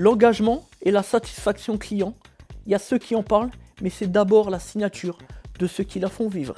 L'engagement et la satisfaction client, il y a ceux qui en parlent, mais c'est d'abord la signature de ceux qui la font vivre.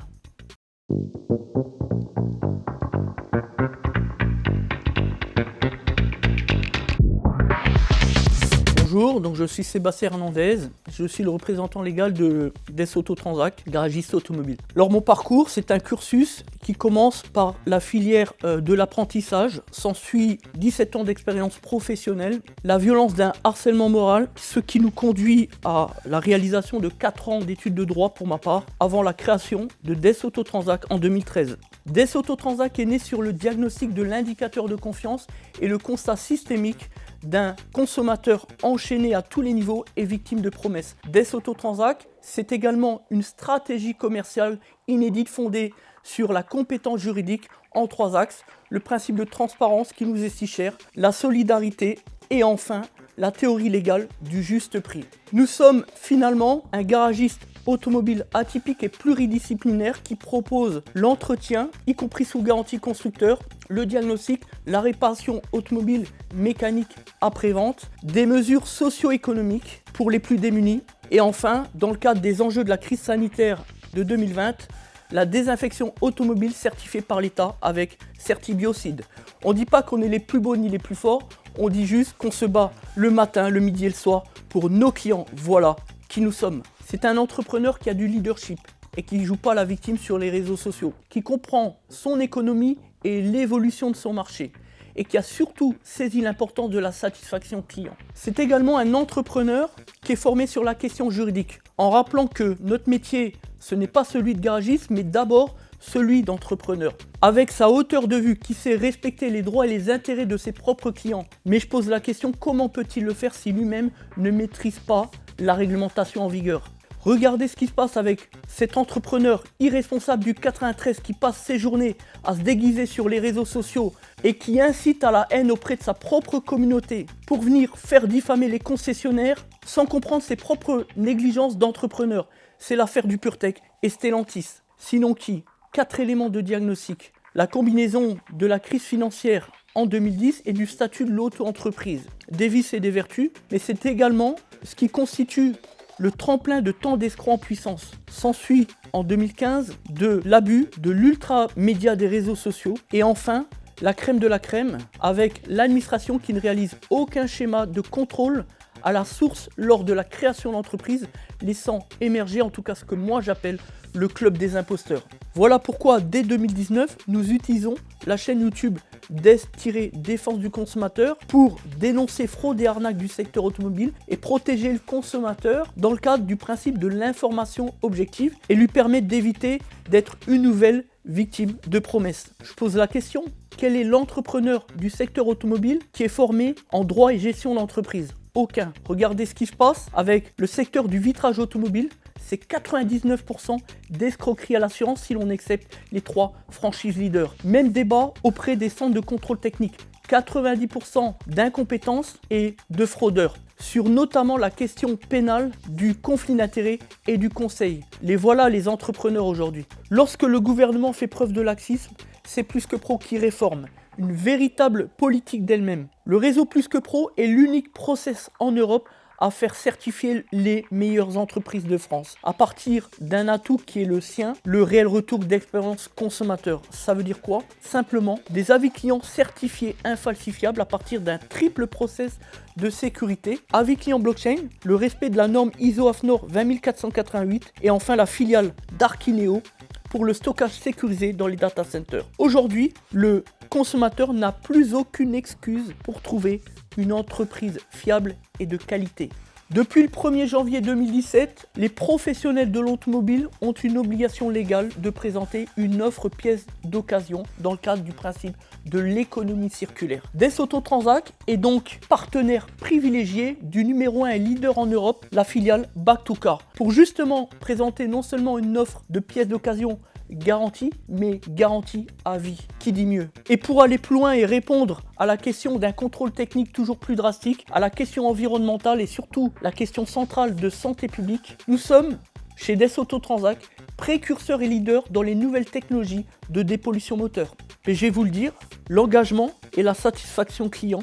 Bonjour, donc je suis Sébastien Hernandez, je suis le représentant légal de Des Auto Transac, garagiste automobile. Alors mon parcours, c'est un cursus qui commence par la filière de l'apprentissage, s'ensuit 17 ans d'expérience professionnelle, la violence d'un harcèlement moral, ce qui nous conduit à la réalisation de 4 ans d'études de droit pour ma part, avant la création de Des Auto Transac en 2013. Des Auto Transac est né sur le diagnostic de l'indicateur de confiance et le constat systémique d'un consommateur enchaîné à tous les niveaux et victime de promesses. Des Auto Transac, c'est également une stratégie commerciale inédite fondée sur la compétence juridique en 3 axes, le principe de transparence qui nous est si cher, la solidarité et enfin la théorie légale du juste prix. Nous sommes finalement un garagiste automobile atypique et pluridisciplinaire qui propose l'entretien, y compris sous garantie constructeur, le diagnostic, la réparation automobile mécanique après-vente, des mesures socio-économiques pour les plus démunis et enfin, dans le cadre des enjeux de la crise sanitaire de 2020, la désinfection automobile certifiée par l'État avec Certibiocide. On ne dit pas qu'on est les plus beaux ni les plus forts, on dit juste qu'on se bat le matin, le midi et le soir pour nos clients. Voilà qui nous sommes. C'est un entrepreneur qui a du leadership et qui ne joue pas la victime sur les réseaux sociaux, qui comprend son économie et l'évolution de son marché et qui a surtout saisi l'importance de la satisfaction client. C'est également un entrepreneur qui est formé sur la question juridique, en rappelant que notre métier, ce n'est pas celui de garagiste, mais d'abord celui d'entrepreneur. Avec sa hauteur de vue, qui sait respecter les droits et les intérêts de ses propres clients. Mais je pose la question, comment peut-il le faire si lui-même ne maîtrise pas la réglementation en vigueur ? Regardez ce qui se passe avec cet entrepreneur irresponsable du 93 qui passe ses journées à se déguiser sur les réseaux sociaux et qui incite à la haine auprès de sa propre communauté pour venir faire diffamer les concessionnaires sans comprendre ses propres négligences d'entrepreneur. C'est l'affaire du PureTech et Stellantis. Sinon qui ? 4 éléments de diagnostic. La combinaison de la crise financière en 2010 et du statut de l'auto-entreprise. Des vices et des vertus, mais c'est également ce qui constitue le tremplin de tant d'escrocs en puissance. S'ensuit en 2015 de l'abus de l'ultra-média des réseaux sociaux et enfin la crème de la crème avec l'administration qui ne réalise aucun schéma de contrôle à la source lors de la création d'entreprise, laissant émerger en tout cas ce que moi j'appelle le club des imposteurs. Voilà pourquoi dès 2019 nous utilisons la chaîne YouTube Des-Défense du consommateur pour dénoncer fraude et arnaque du secteur automobile et protéger le consommateur dans le cadre du principe de l'information objective et lui permettre d'éviter d'être une nouvelle victime de promesses. Je pose la question, quel est l'entrepreneur du secteur automobile qui est formé en droit et gestion d'entreprise ? Aucun. Regardez ce qui se passe avec le secteur du vitrage automobile. C'est 99% d'escroquerie à l'assurance si l'on accepte les 3 franchises leaders. Même débat auprès des centres de contrôle technique. 90% d'incompétence et de fraudeurs. Sur notamment la question pénale du conflit d'intérêts et du conseil. Les voilà les entrepreneurs aujourd'hui. Lorsque le gouvernement fait preuve de laxisme, c'est Plus que Pro qui réforme. Une véritable politique d'elle-même. Le réseau Plus que Pro est l'unique process en Europe à faire certifier les meilleures entreprises de France. À partir d'un atout qui est le sien, le réel retour d'expérience consommateur. Ça veut dire quoi ? Simplement des avis clients certifiés infalsifiables à partir d'un triple process de sécurité. Avis client blockchain, le respect de la norme ISO AFNOR 20488 et enfin la filiale d'Arkineo pour le stockage sécurisé dans les data centers. Aujourd'hui, le consommateur n'a plus aucune excuse pour trouver une entreprise fiable et de qualité. Depuis le 1er janvier 2017, les professionnels de l'automobile ont une obligation légale de présenter une offre pièce d'occasion dans le cadre du principe de l'économie circulaire. Des Auto Transac est donc partenaire privilégié du numéro 1 et leader en Europe, la filiale Back to Car, pour justement présenter non seulement une offre de pièces d'occasion garantie, mais garantie à vie. Qui dit mieux ? Et pour aller plus loin et répondre à la question d'un contrôle technique toujours plus drastique, à la question environnementale et surtout la question centrale de santé publique, nous sommes chez Des Auto Transac, précurseurs et leaders dans les nouvelles technologies de dépollution moteur. Mais je vais vous le dire, l'engagement et la satisfaction client,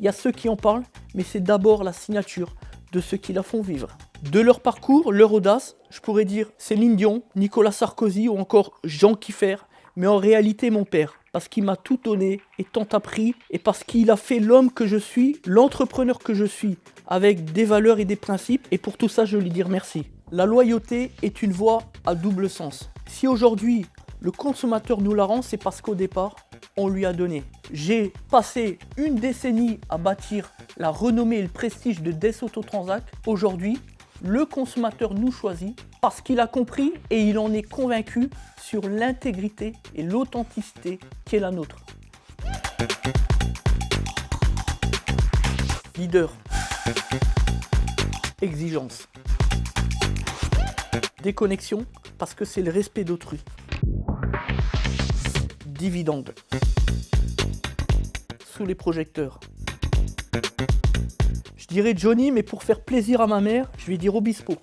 il y a ceux qui en parlent, mais c'est d'abord la signature de ceux qui la font vivre. De leur parcours, leur audace, je pourrais dire Céline Dion, Nicolas Sarkozy ou encore Jean Kiffer, mais en réalité mon père, parce qu'il m'a tout donné et tant appris, et parce qu'il a fait l'homme que je suis, l'entrepreneur que je suis, avec des valeurs et des principes, et pour tout ça je lui dis merci. La loyauté est une voie à double sens. Si aujourd'hui le consommateur nous la rend, c'est parce qu'au départ, on lui a donné. J'ai passé une décennie à bâtir la renommée et le prestige de Des Auto Transact. Aujourd'hui, le consommateur nous choisit parce qu'il a compris et il en est convaincu sur l'intégrité et l'authenticité qui est la nôtre. Leader. Exigence. Déconnexion parce que c'est le respect d'autrui. Dividende. Sous les projecteurs. Je dirais Johnny, mais pour faire plaisir à ma mère, je vais dire Obispo.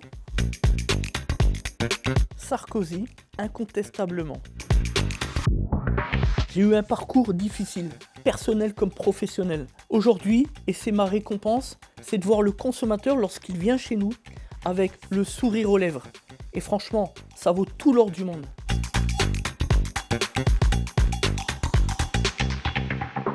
Sarkozy, incontestablement. J'ai eu un parcours difficile, personnel comme professionnel. Aujourd'hui, et c'est ma récompense, c'est de voir le consommateur lorsqu'il vient chez nous avec le sourire aux lèvres. Et franchement, ça vaut tout l'or du monde.